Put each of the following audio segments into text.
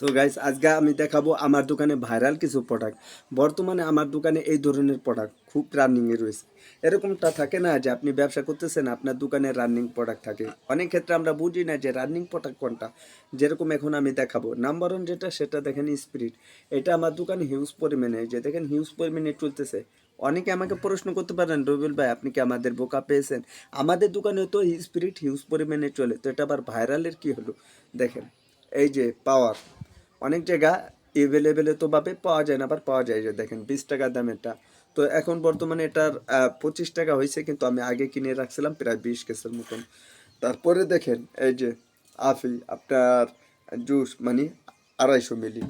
So guys আজকে আমি দেখাবো আমার দোকানে ভাইরাল কিছু প্রোডাক্ট। বর্তমানে আমার দোকানে এই ধরনের প্রোডাক্ট খুব রানিংয়ে রয়েছে। এরকমটা থাকে না যে আপনি ব্যবসা করতেছেন আপনার দোকানে রানিং প্রোডাক্ট থাকে, অনেক ক্ষেত্রে আমরা বুঝি না যে রানিং প্রোডাক্ট কোনটা। যেরকম এখন আমি দেখাবো নাম্বার ওয়ান যেটা, সেটা দেখেন স্পিরিট। এটা আমার দোকানে হিউজ পরিমাণে, যে দেখেন হিউজ পরিমাণে চলতেছে। অনেকে আমাকে প্রশ্ন করতে পারেন, রবিউল ভাই আপনি কি আমাদের বোকা পেয়েছেন? আমাদের দোকানে তো স্পিরিট হিউজ পরিমাণে চলে, তো এটা আবার ভাইরালের কি হলো? দেখেন এই যে পাওয়ার, অনেক জায়গা এভেলেবেলে তো ভাবে পাওয়া যায় না, আবার পাওয়া যায়। যে দেখেন 20 টাকা দামেরটা, তো এখন বর্তমানে এটার 25 টাকা হয়েছে, কিন্তু আমি আগে কিনে রাখছিলাম প্রায় 20 কেসের মতন। তারপরে দেখেন এই যে আফি আপনার জুস মানে 250 মিলি।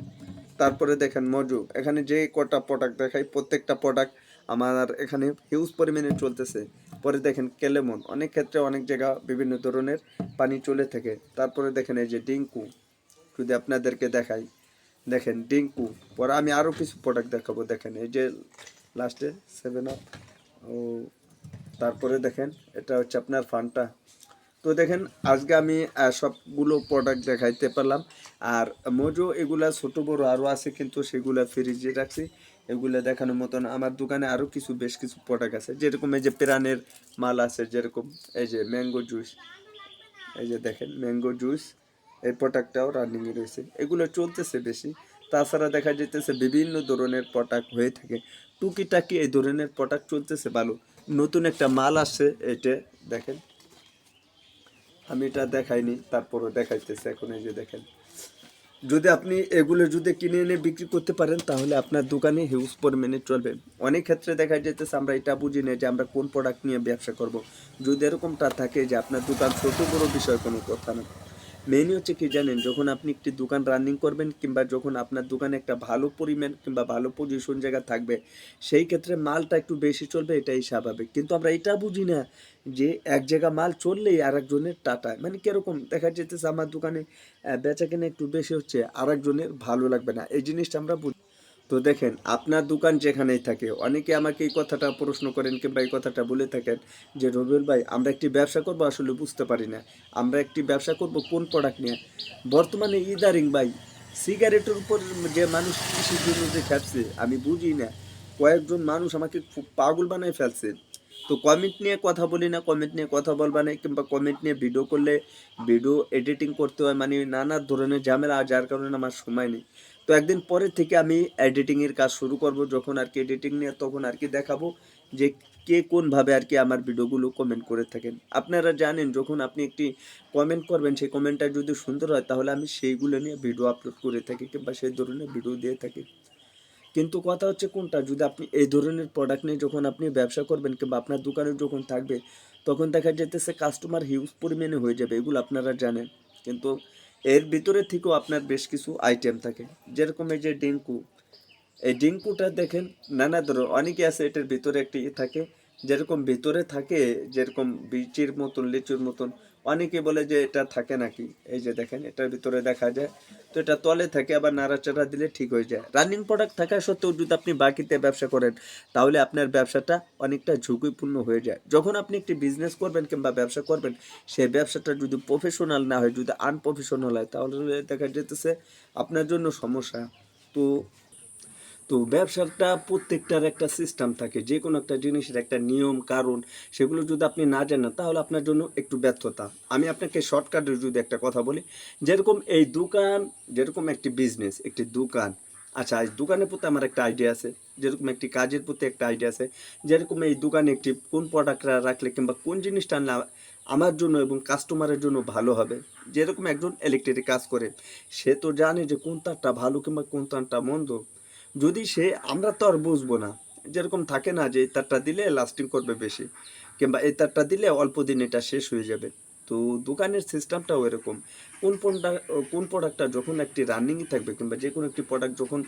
তারপরে দেখেন মজু, এখানে যে কটা প্রোডাক্ট দেখাই প্রত্যেকটা প্রোডাক্ট আমার এখানে হিউজ পরিমাণে চলতেছে। পরে দেখেন কেলেমন, অনেক ক্ষেত্রে অনেক জায়গা বিভিন্ন ধরনের পানি চলে থাকে। তারপরে দেখেন এই যে ডিঙ্কু, যদি আপনাদেরকে দেখাই, দেখেন ডিঙ্কু। পরে আমি আরও কিছু প্রোডাক্ট দেখাবো, দেখেন এই যে লাস্টে 7 আপ। ও তারপরে দেখেন এটা হচ্ছে আপনার ফান্টা। তো দেখেন আজকে আমি সবগুলো প্রোডাক্ট দেখাইতে পারলাম। আর মজো এগুলা ছোট বড় আরও আছে, কিন্তু সেগুলা ফ্রিজে রাখছি। এগুলো দেখানোর মতন আমার দোকানে আরও কিছু বেশ কিছু প্রোডাক্ট আছে, যেরকম এই যে প্রাণের মাল আছে, যেরকম এই যে ম্যাঙ্গো জুস। এই যে দেখেন ম্যাঙ্গো জুস, এই প্রোডাক্টটাও রানিংয়ে রয়েছে, এগুলো চলতেছে বেশি। তাছাড়া দেখা যেতেছে বিভিন্ন ধরনের প্রোডাক্ট হয়ে থাকে, টুকিটাকি এই ধরনের প্রোডাক্ট চলতেছে ভালো। নতুন একটা মাল আসছে, এটা দেখেন, আমি এটা দেখাইনি তারপরও দেখাইতেছে এখন। এই যে দেখেন, যদি আপনি এগুলো যদি কিনে এনে বিক্রি করতে পারেন তাহলে আপনার দোকানে হিউজ পরিমাণে চলবে। অনেক ক্ষেত্রে দেখা যেতেছে আমরা এটা বুঝি না যে আমরা কোন প্রোডাক্ট নিয়ে ব্যবসা করব। যদি এরকমটা থাকে যে আপনার দোকান ছোট বড় বিষয় কোনো কথা না, মেইনই হচ্ছে কি জানেন, যখন আপনি একটি দোকান রানিং করবেন কিংবা যখন আপনার দোকানে একটা ভালো পরিমাণ কিংবা ভালো পজিশন জায়গা থাকবে, সেই ক্ষেত্রে মালটা একটু বেশি চলবে, এটাই স্বাভাবিক। কিন্তু আমরা এটা বুঝি না যে এক জায়গা মাল চললেই আর একজনের টাটা, মানে কিরকম দেখা যেতেছে আমার দোকানে বেচা কেনা একটু বেশি হচ্ছে, আর একজনের ভালো লাগবে না, এই জিনিসটা আমরা বুঝি। তো দেখেন আপনার দোকান যেখানেই থাকে, অনেকে আমাকে এই কথাটা প্রশ্ন করেন কিংবা এই কথাটা বলে থাকেন যে রবিউল ভাই আমরা একটি ব্যবসা করব, আসলে বুঝতে পারি না আমরা একটি ব্যবসা করব কোন প্রোডাক্ট নিয়ে। বর্তমানে ইদারিং ভাই সিগারেটের উপর যে মানুষ কৃষির জন্য যে খাচ্ছে, আমি বুঝি না। কয়েকজন মানুষ আমাকে খুব পাগল বানায় ফেলছে। তো কমেন্ট নিয়ে কথা বলি না, কমেন্ট নিয়ে কথা বলবা না, কিংবা কমেন্ট নিয়ে ভিডিও করলে ভিডিও এডিটিং করতে হয়, মানে নানা ধরনের ঝামেলা, যার কারণে আমার সময় নেই। তো একদিন পরে থেকে আমি এডিটিংয়ের কাজ শুরু করব, যখন আর কি এডিটিং নিয়ে তখন আর কি দেখাবো যে কে কোনভাবে আর কি আমার ভিডিওগুলো কমেন্ট করে থাকেন। আপনারা জানেন যখন আপনি একটি কমেন্ট করবেন, সেই কমেন্টটা যদি সুন্দর হয় তাহলে আমি সেইগুলো নিয়ে ভিডিও আপলোড করে থাকি কিংবা সেই ধরনের ভিডিও দিয়ে থাকি। কিন্তু কথা হচ্ছে কোনটা, যদি আপনি এই ধরনের প্রোডাক্ট নিয়ে যখন আপনি ব্যবসা করবেন কিংবা আপনার দোকানে যখন থাকবে, তখন দেখা যেতেছে কাস্টমার হিউজ পরিমাণে হয়ে যাবে, এগুলো আপনারা জানেন। কিন্তু এর ভিতরে থেকেও আপনার বেশ কিছু আইটেম থাকে, যেরকম এই যে ডিঙ্কু। এই ডিঙ্কুটা দেখেন নানা ধরনের, অনেকে আছে এটার ভিতরে একটি থাকে, যেরকম ভিতরে থাকে যেরকম বিচির মতন লিচুর মতন। অনেকে বলে যে এটা থাকে নাকি, এই যে দেখেন এটার ভিতরে দেখা যায়। তো এটা তলে থাকে, আবার নাড়াচাড়া দিলে ঠিক হয়ে যায়। রানিং প্রোডাক্ট থাকা সত্ত্বেও যদি আপনি বাকিতে ব্যবসা করেন, তাহলে আপনার ব্যবসাটা অনেকটা ঝুঁকিপূর্ণ হয়ে যায়। যখন আপনি একটি বিজনেস করবেন কিংবা ব্যবসা করবেন, সেই ব্যবসাটা যদি প্রফেশনাল না হয়, যদি আনপ্রফেশনাল হয়, তাহলে দেখা যেতেছে আপনার জন্য সমস্যা। তো তো ব্যবসাটা প্রত্যেকটার একটা সিস্টেম থাকে, যে কোনো একটা জিনিসের একটা নিয়ম কারণ, সেগুলো যদি আপনি না জানেন তাহলে আপনার জন্য একটু ব্যর্থতা। আমি আপনাকে শর্টকাটে যদি একটা কথা বলি, যেরকম এই দোকান, যেরকম একটি বিজনেস একটি দোকান, আচ্ছা এই দোকানের প্রতি আমার একটা আইডিয়া আছে, যেরকম একটি কাজের প্রতি একটা আইডিয়া আছে। যেরকম এই দোকানে একটি কোন প্রোডাক্টটা রাখলে কিংবা কোন জিনিসটা আনলে আমার জন্য এবং কাস্টমারের জন্য ভালো হবে। যেরকম একজন ইলেকট্রিক কাজ করে, সে তো জানে যে কোন তারটা ভালো কিংবা কোন তারটা মন্দ। যদি সে, আমরা তো আর বুঝবো না। যেরকম থাকে না যে এই তারটা দিলে লাস্টিং করবে বেশি, কিংবা এই তারটা দিলে অল্প দিন এটা শেষ হয়ে যাবে। তো দোকানের সিস্টেমটাও এরকম। কোন প্রোডাক্টটা যখন একটি রানিংয়ে থাকবে কিংবা যে কোনো একটি প্রোডাক্ট যখন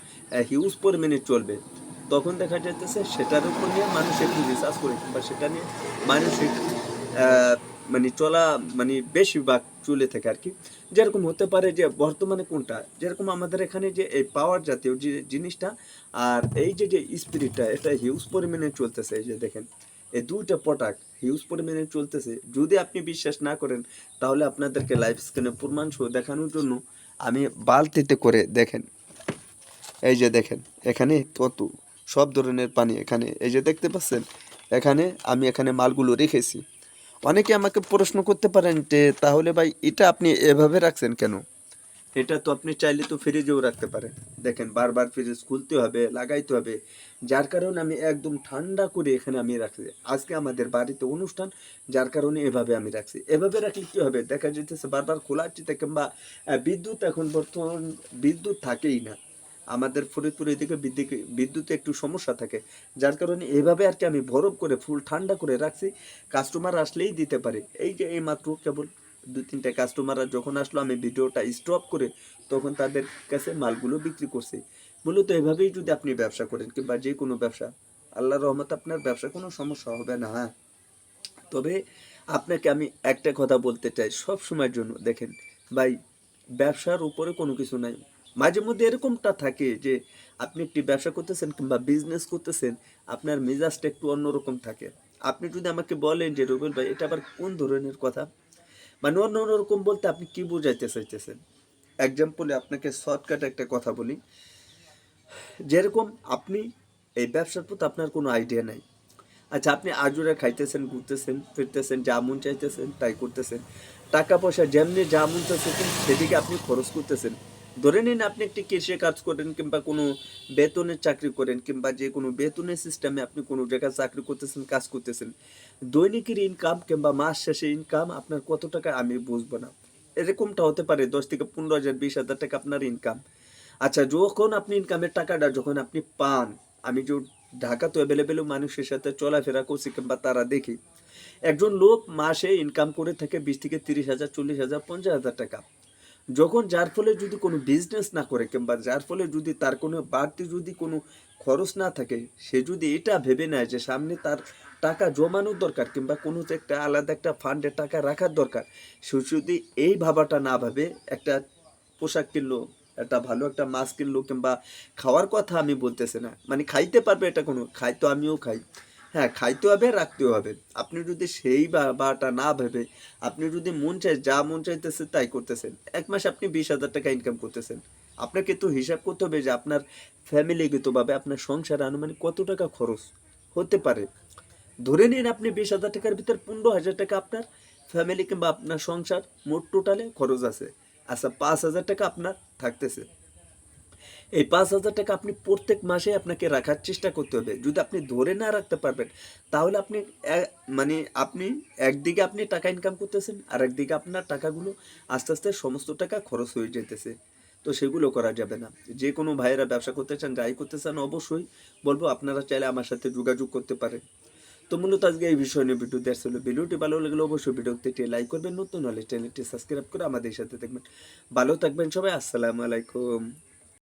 হিউজ পরিমাণে চলবে, তখন দেখা যাইতেছে সেটার উপর নিয়ে মানুষ একটু রিসার্চ করে কিংবা সেটা নিয়ে মানুষ একটু আহ, মানে চলা, মানে বেশিরভাগ চলে থাকে আর কি। যেরকম হতে পারে যে বর্তমানে কোনটা, যেরকম আমাদের এখানে যে এই পাওয়ার জাতীয় যে জিনিসটা, আর এই যে যে স্পিরিটটা, এটা হিউজ পরিমাণে চলতেছে। এই যে দেখেন এই দুইটা প্রোডাক্ট হিউজ পরিমাণে চলতেছে। যদি আপনি বিশ্বাস না করেন, তাহলে আপনাদেরকে লাইভ স্ক্রিনে প্রমাণ সহ দেখানোর জন্য আমি বালতিতে করে দেখেন, এই যে দেখেন এখানে কত সব ধরনের পানি, এখানে এই যে দেখতে পাচ্ছেন, এখানে আমি এখানে মালগুলো রেখেছি। অনেকে আমাকে প্রশ্ন করতে পারেন যে তাহলে ভাই এটা আপনি এভাবে রাখছেন কেন? এটা তো আপনি চাইলে তো ফ্রিজেও রাখতে পারেন। দেখেন বারবার ফ্রিজ খুলতে হবে, লাগাইতে হবে, যার কারণে আমি একদম ঠান্ডা করে এখানে আমি রাখছি। আজকে আমাদের বাড়িতে অনুষ্ঠান, যার কারণে এভাবে আমি রাখছি। এভাবে রাখলে কি হবে, দেখা যেতেছে বারবার খোলা চিতে কিংবা বিদ্যুৎ, এখন বর্তমান বিদ্যুৎ থাকেই না আমাদের ফরিদপুর এদিকে, বিদ্যুতে একটু সমস্যা থাকে, যার কারণে এভাবে আর কি আমি বরফ করে ফুল ঠান্ডা করে রাখছি, কাস্টমার আসলেই দিতে পারি। এই যে এই মাত্র কেবল 2-3টা কাস্টমার যখন আসলো, আমি ভিডিওটা স্টপ করে তখন তাদের কাছে মালগুলো বিক্রি করছি। মূলত এভাবেই যদি আপনি ব্যবসা করেন কিংবা যে কোনো ব্যবসা, আল্লাহর রহমতে আপনার ব্যবসা কোনো সমস্যা হবে না। হ্যাঁ, তবে আপনাকে আমি একটা কথা বলতে চাই সব সময়ের জন্য, দেখেন ভাই, ব্যবসার উপরে কোনো কিছু নাই। মাঝে মধ্যে এরকমটা থাকে যে আপনি একটি ব্যবসা করতেছেন কিংবা বিজনেস করতেছেন, আপনার মেজাজটা একটু অন্যরকম থাকে। আপনি যদি আমাকে বলেন যে রুবেল ভাই এটা আবার কোন ধরনের কথা, মানে অন্যরকম বলতে আপনি কি বুঝাইতে চাইতেছেন? এক্সাম্পলে আপনাকে শর্টকাট একটা কথা বলি, যেরকম আপনি এই ব্যবসার প্রতি আপনার কোনো আইডিয়া নাই। আচ্ছা, আপনি আজুরা খাইতেছেন, ঘুরতেছেন, ফিরতেছেন, যা মন চাইতেছেন তাই করতেছেন, টাকা পয়সা যেমনি যা মন চাইতেছেন সেদিকে আপনি খরচ করতেছেন। ধরে নিন আপনি একটি কৃষি কাজ করেন কিংবা কোনো বেতনের চাকরি করেন কিংবা যে কোনো বেতনের সিস্টেমে আপনি কোনো জায়গায় চাকরি করতেছেন, কাজ করতেছেন, দৈনিকের ইনকাম কিংবা মাস শেষে ইনকাম আপনার কত টাকা আমি বুঝবো না। এরকমটা হতে পারে 10 থেকে 15 হাজার, 20 হাজার টাকা আপনার ইনকাম। আচ্ছা, যখন আপনি ইনকামের টাকাটা যখন আপনি পান, আমি যে ঢাকা তো অ্যাভেলেবেল মানুষের সাথে চলাফেরা করছি কিংবা তারা দেখি, একজন লোক মাসে ইনকাম করে থাকে 20 থেকে 30 হাজার, 40 হাজার, 50 হাজার টাকা। যখন যার ফলে যদি কোনো বিজনেস না করে কিংবা যার ফলে যদি তার কোনো বাড়তি যদি কোনো খরচ না থাকে, সে যদি এটা ভেবে নেয় যে সামনে তার টাকা জমানোর দরকার কিংবা কোনো যে একটা আলাদা একটা ফান্ডে টাকা রাখার দরকার, সে যদি এই ভাবাটা না ভাবে, একটা পোশাক কিনলো, একটা ভালো একটা মাছ কিনলো কিংবা খাওয়ার কথা আমি বলতেছি না, মানে খাইতে পারবে এটা কোনো, খাই তো আমিও খাই, হ্যাঁ খাইতে হবে, রাখতেও হবে। আপনি যদি সেই বাটা না ভেবে আপনি যদি মন চায় যা মন চাইতেছে তাই করতেছেন, 1 মাস আপনি 20 হাজার টাকা ইনকাম করতেছেন, আপনাকে তো হিসাব করতে হবে যে আপনার ফ্যামিলিগতভাবে আপনার সংসারে আনুমানিক কত টাকা খরচ হতে পারে। ধরে নিন আপনি 20 হাজার টাকার ভিতর 15 হাজার টাকা আপনার ফ্যামিলি কিংবা আপনার সংসার মোট টোটালে খরচ আছে। আচ্ছা, 5 হাজার টাকা আপনার থাকতেছে, এই 5 হাজার টাকা আপনি প্রত্যেক মাসে আপনাকে রাখার চেষ্টা করতে হবে। যদি আপনি ধরে না রাখতে পারবেন, তাহলে আপনি মানে আপনি একদিকে আপনি টাকা ইনকাম করতেছেন আর একদিকে আপনার টাকাগুলো আস্তে আস্তে সমস্ত টাকা খরচ হয়ে যেতেছে। তো সেগুলো করা যাবে না। যে কোনো ভাইয়েরা ব্যবসা করতে চান, যাই করতে চান, অবশ্যই বলবো আপনারা চাইলে আমার সাথে যোগাযোগ করতে পারেন। তো মূলত আজকে এই বিষয় নিয়ে ভিডিও দেওয়া ছিল। ভিডিওটি ভালো লাগলে অবশ্যই ভিডিওতে একটি লাইক করবেন, নতুন হলে চ্যানেলটি সাবস্ক্রাইব করে আমাদের সাথে থাকবেন। ভালো থাকবেন সবাই, আসসালামু আলাইকুম।